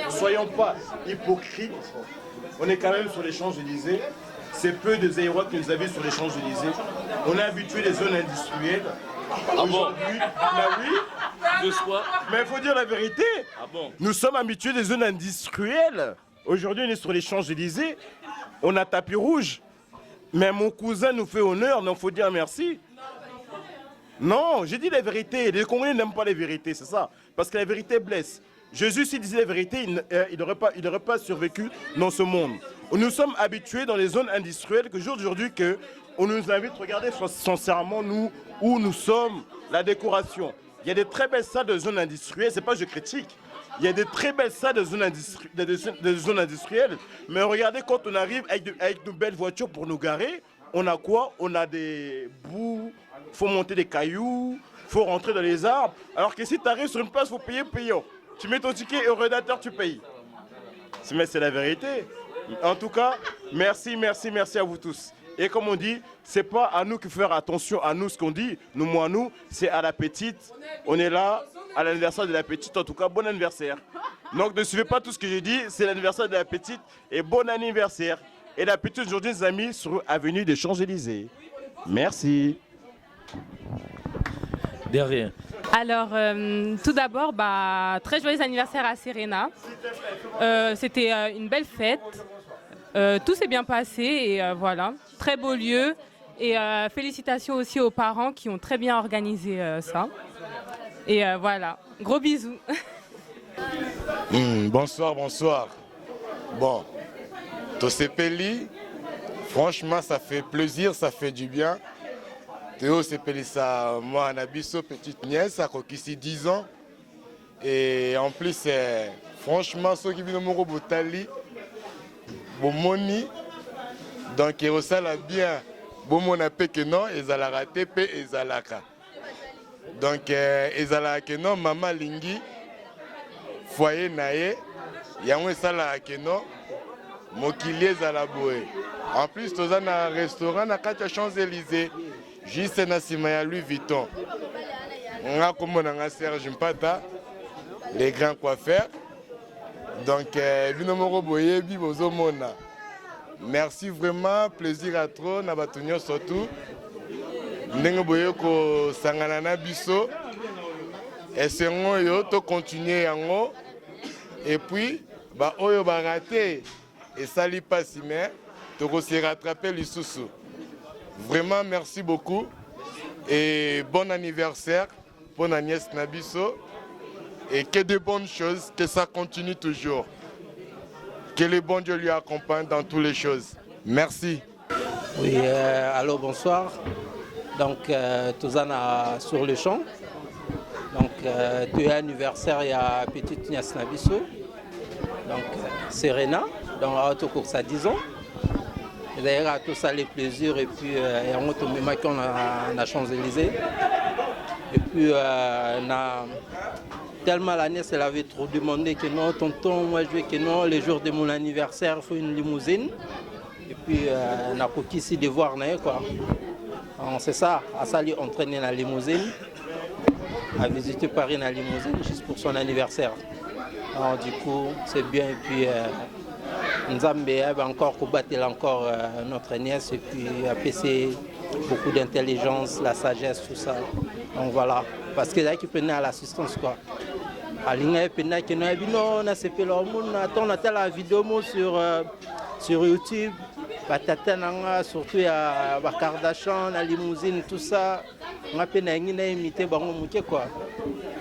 soyons pas hypocrites. On est quand même sur les Champs-Élysées. C'est peu de Aérois qui nous habitent sur les Champs-Élysées. On est habitué des zones industrielles. Ah bon? Oui. Mais il faut dire la vérité. Ah bon? Nous sommes habitués des zones industrielles. Aujourd'hui, on est sur les Champs-Élysées. On a tapis rouge. Mais mon cousin nous fait honneur, donc il faut dire merci. Non, j'ai dit la vérité. Les Congolais n'aiment pas les vérités, c'est ça. Parce que la vérité blesse. Jésus, s'il disait la vérité, il n'aurait pas survécu dans ce monde. Nous sommes habitués dans les zones industrielles que aujourd'hui, on nous invite, regardez sincèrement nous, où nous sommes, la décoration. Il y a des très belles salles de zones industrielles, c'est pas je critique. Il y a des très belles salles de zones industrielles. Mais regardez, quand on arrive avec de belles voitures pour nous garer, on a quoi? On a des bouts, il faut monter des cailloux, il faut rentrer dans les arbres. Alors que si tu arrives sur une place, il faut payer payant. Tu mets ton ticket et au rédacteur, tu payes. Mais c'est la vérité. En tout cas, merci à vous tous. Et comme on dit, c'est pas à nous que faire attention à nous ce qu'on dit, nous, c'est à la petite. On est là à l'anniversaire de la petite, en tout cas, bon anniversaire. Donc ne suivez pas tout ce que j'ai dit, c'est l'anniversaire de la petite et bon anniversaire. Et la petite aujourd'hui, les amis, sur l'avenue des Champs-Élysées. Merci. De rien. Alors, tout d'abord, très joyeux anniversaire à Serena. C'était une belle fête. Tout s'est bien passé et voilà, très beau lieu. Et félicitations aussi aux parents qui ont très bien organisé ça. Et voilà, gros bisous. Bonsoir, bonsoir. Bon, Tosepeli, franchement, ça fait plaisir, ça fait du bien. Théo Sepeli, ça, moi, Anabiso, petite nièce, ça a ici 10 ans. Et en plus, franchement, ceux qui viennent au Botali, bon moni, donc ils ça bien, bon mon appel que non, ils allaient rater, et ils allaient donc ils allaient que non, maman lingi, foyer naé, yango ça la que non, mokilier zalaboé. En plus, tous dans un restaurant na quatre Champs-Élysées, juste na sima Louis Vuitton. On a comme on a Serge Mpata, les grands coiffeurs. Donc, merci vraiment, plaisir à trop, Nabatunyo surtout. Ndenge boye ko sangana na biso. Essayons yo to continuer yango. Et puis, oyo ba raté et sali pas si mais to se rattraper les sous. Vraiment merci beaucoup et bon anniversaire pour Agnès Nabiso. Et que de bonnes choses, que ça continue toujours. Que le bon Dieu lui accompagne dans toutes les choses. Merci. Oui, allô, bonsoir. Donc, Tozana sur le champ. Donc, tu es anniversaire, il y a petite Nias Nabiso. Donc, Serena, dans la haute course à 10 ans. Et d'ailleurs, à tout ça, les plaisirs. Et puis, il y a un autre moment qu'on a Champs-Élysées. Et puis, tellement la nièce, elle avait trop demandé que non, tonton, moi je veux que non, les jours de mon anniversaire, il faut une limousine. Et puis, on a pour ici de voir, quoi. C'est ça, à ça, lui entraîner la limousine, à visiter Paris dans la limousine, juste pour son anniversaire. Alors, du coup, c'est bien. Et puis, Nzambe va encore combattre encore notre nièce. Et puis, c'est beaucoup d'intelligence, la sagesse, tout ça. Donc voilà, parce que là, qui prenait à l'assistance, quoi. Alinga pena qui n'a non, on a fait leur monde, on a la vidéo sur YouTube, Batatana, surtout à Kardashian, la limousine, tout ça. On a peine à imiter Bango Mouké, quoi.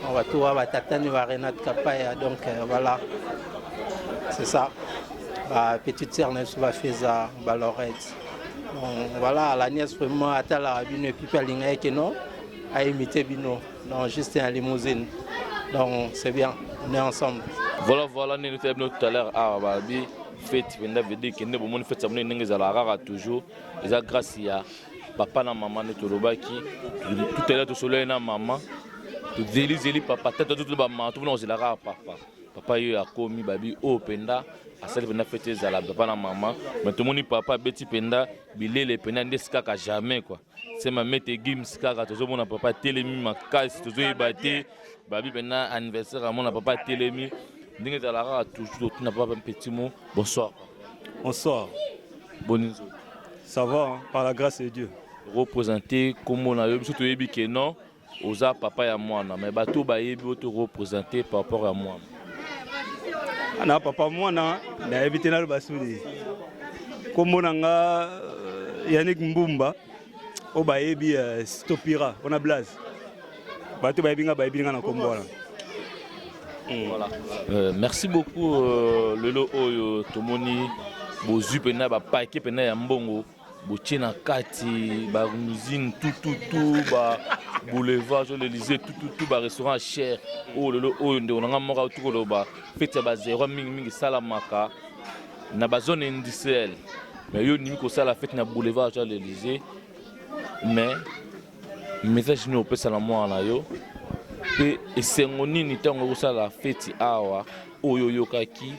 On va tout voir Batatana, Renat Kapaya, donc voilà, c'est ça. Petite sœur va faire ça, Balorette. Voilà, la nièce vraiment a la bine puis Alinga qui non, à imiter Bino, non, juste en limousine. Donc c'est bien, on est ensemble. Voilà, nous avons tout à l'heure à Babi, fête, on a dit que nous avons fait ça, nous avons toujours, et ça grâce à papa et maman de Torobaki, tout à l'heure, tout seul, maman, tout zéli, papa, tout le monde, tout le monde, papa. Papa a commis Babi au Penda, à celle qui a fait ça, papa et maman, mais tout le monde, papa, Betty Penda, Bilé, les Penda, ne skaka jamais, quoi. C'est ma mère Gim skaka, tout le monde, papa, télémi, ma casse, tout le monde, batté. Babi Penda, anniversaire à mon papa télémi. Dingue de la rare toujours, tu n'as pas un petit mot. Bonsoir. Bonsoir. Bonne Ça va, hein, par la grâce de Dieu. Représenter comme on a eu, surtout que non, aux papa et à moi. Mais bateau baïbi, te représenter par rapport à moi. Ana papa moi, mais éviter le bassoudi. Comme on a Yannick Mbumba, au baïbi Stopira, on a blaze. Bateau baïbinga na kombola. Voilà. Merci beaucoup Lelo Oyo Tomoni Bozu pena ba paquet pena ya mbongo Bochina kati ba usine tout ba boulevard je l'Élysée tout ba restaurant cher oh Lelo Oyo nde onanga moka tout ko ba fete ba zéro mingi salamaka na ba zone industrielle mais yo nimi ko sala fete na boulevard je l'Élysée mais message ni opesa na mwana yo pe esengo nini ntango kosala feti awa oyo yokaki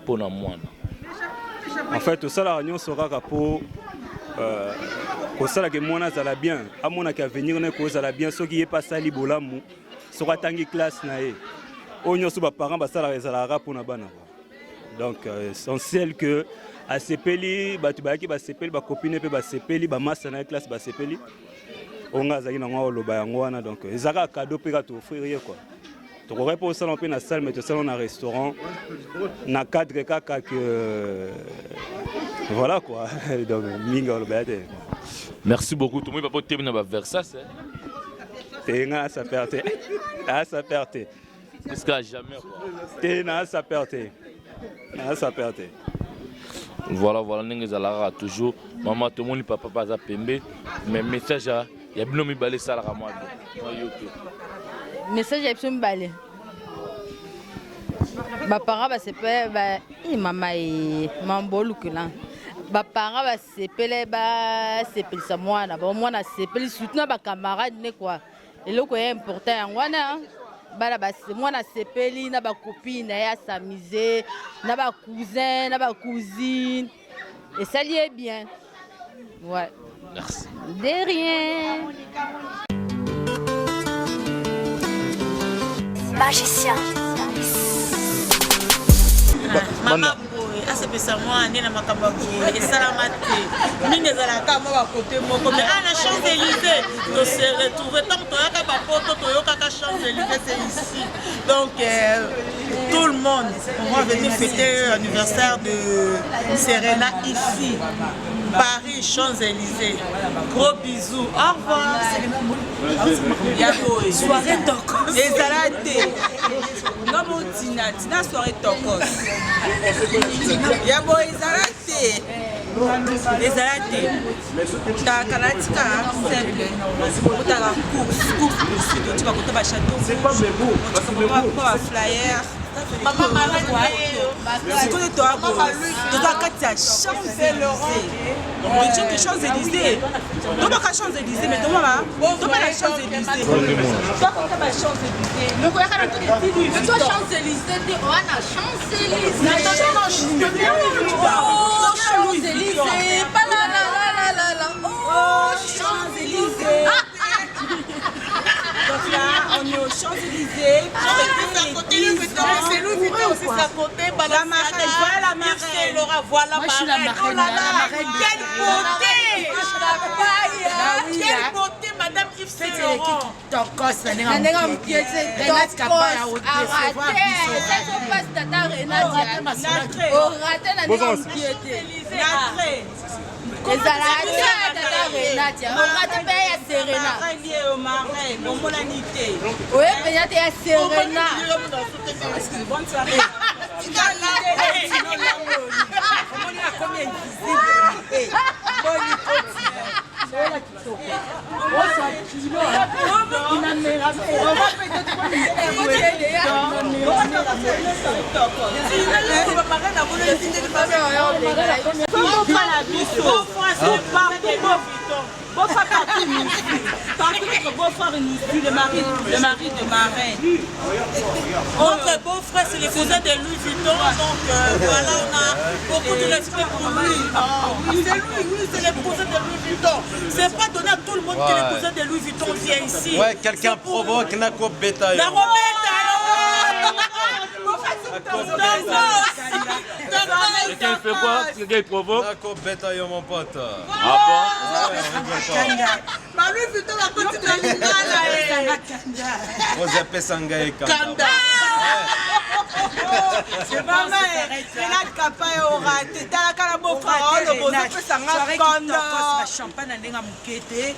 mpona mwana. En fait tosalaka nyonso kaka mpo kosalaka mwana azala bien amonaki avenir na ye kozala bien soki ye mpe asali bolamu soki atangi classe na ye oyo nyonso baparent basalaka ezalaka mpona bana. Donc essentiel que asepeli bato bayaki basepeli bakopine mpe basepeli bamasa na ye classe basepeli onga azali nango oloba yango wana donc ezaka cadeau mpe ka toofrir quoi tokokai mpo osala mpe na salle mais tosala na restaurant na cadre kaka que voilà quoi donc mingi oloba te. Merci beaucoup. Tout le monde va pas terminer avec Versace. T'es un ça perte. Ah ça perte. Est-ce qu'à jamais quoi. T'es un ça perte. Ah ça perte. Voilà, nous allons toujours. Maman, tout le monde, papa, pas à pembe. Mais message, il y a bien mis balé ça à moi. Message, il y a bien mis balé. Ma parent va se faire, maman et maman que là. Ma parent va se faire, se faire ça moi là. Moi na se faire soutenir ma camarade ne quoi. Et le quoi est important, moi na. Moi na se faire na ba copine na s'amuser, na ba cousin, na ba cousine. Et ça lui est bien. Ouais. Merci. De rien. Magicien. Maman boy, asepesa mwana na makambo boy, esalama te. Mingi ezalaka mo ba côté moko mais à la Champs-Élysées, to se retrouver tant toyaka ba poto toyokaka Champs-Élysées c'est ici. Donc tout le monde, on va venir fêter l'anniversaire de Serena ici. Paris, Champs-Élysées. Gros bisous. Au revoir. Yabo, soirée tokos. Ezalate. Nomo Tina soirée tokos. Yabo, ezalate. Ezalate. Ta kanatika simple. Otaka course. Tu vas côté ba château. C'est pas mes mots. Tu vas pas flyer. Maman c'est quoi toi à Champs-Élysées. Mais tu es Champs-Élysées. Tu vas à Champs-Élysées mais tu vas à Champs-Élysées. Tu vas à Champs-Élysées. Mais quoi mais toi Champs-Élysées, tu vas à Champs-Élysées. Oh Champs-Élysées, pas la. Oh Champs-Élysées. Donc là, on est aux Champs-Élysées. C'est Louis Vuitton aussi, c'est à côté. La marraine, voilà la marraine. Voilà la marraine. Quelle beauté! Quelle beauté, Madame Yves Saint Laurent. Tokos, bonne soirée. Beau-frère partout nous suit. Partout notre beau-frère nous suit, le mari de marraine. Notre beau-frère c'est les cousins de Louis Vuitton, donc voilà on a beaucoup de respect pour lui. Oui, c'est lui, c'est les cousins de Louis Vuitton. C'est pas donné à tout le monde que les cousins de Louis Vuitton viennent ici. Ouais, quelqu'un provoque Nako Beta. La Quelqu'un fait quoi? Quelqu'un provoque? Nako Beta yo mon pote. Ah bon? Bah Louis Vuitton va continuer à l'ingala. Vous appelez Sangaï Kanda. C'est pas mal. Renate Kapaye aura été dans la calabo frère. On a besoin de Sangaï Kanda. Champagne nenga mukete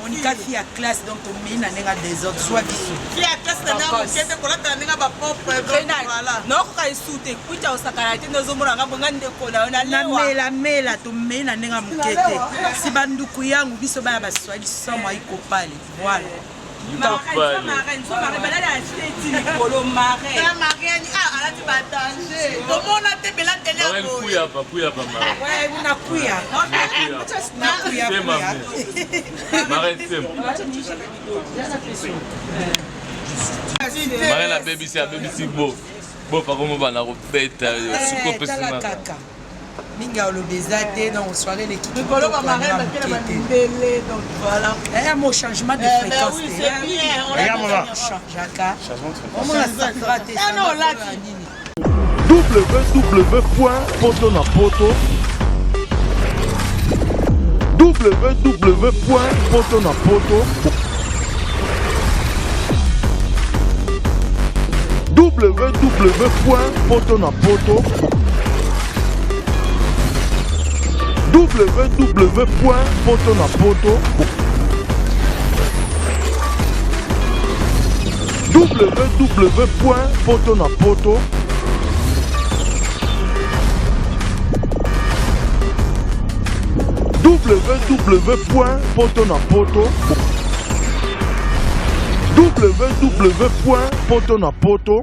monika fi ya classe donc tomei na nenga désordre soit biso fi ya classe na nenga mukete kolata nenga ba propre voilà nokoka esute kuita osakala te ndozomona nga bonga ndeko na ona lewa mela tomei na nenga mukete si banduku yangu biso bana baswali somo ikopale voilà marraine balala acheter likolo marraine la marraine ala ti ba danger tomona te bela tele ya ko kuya pa marraine ouais una kuya marraine sem marraine la BBC bo pa como bana ko beta suko pesina minga olobeza te donc soirée l'équipe donc voilà il y a un changement de fréquence oui c'est bien on regarde Jaka on a ça non là www.potonapoto www.potonapoto www.potonapoto www.potonapoto www.potonapoto www.potonapoto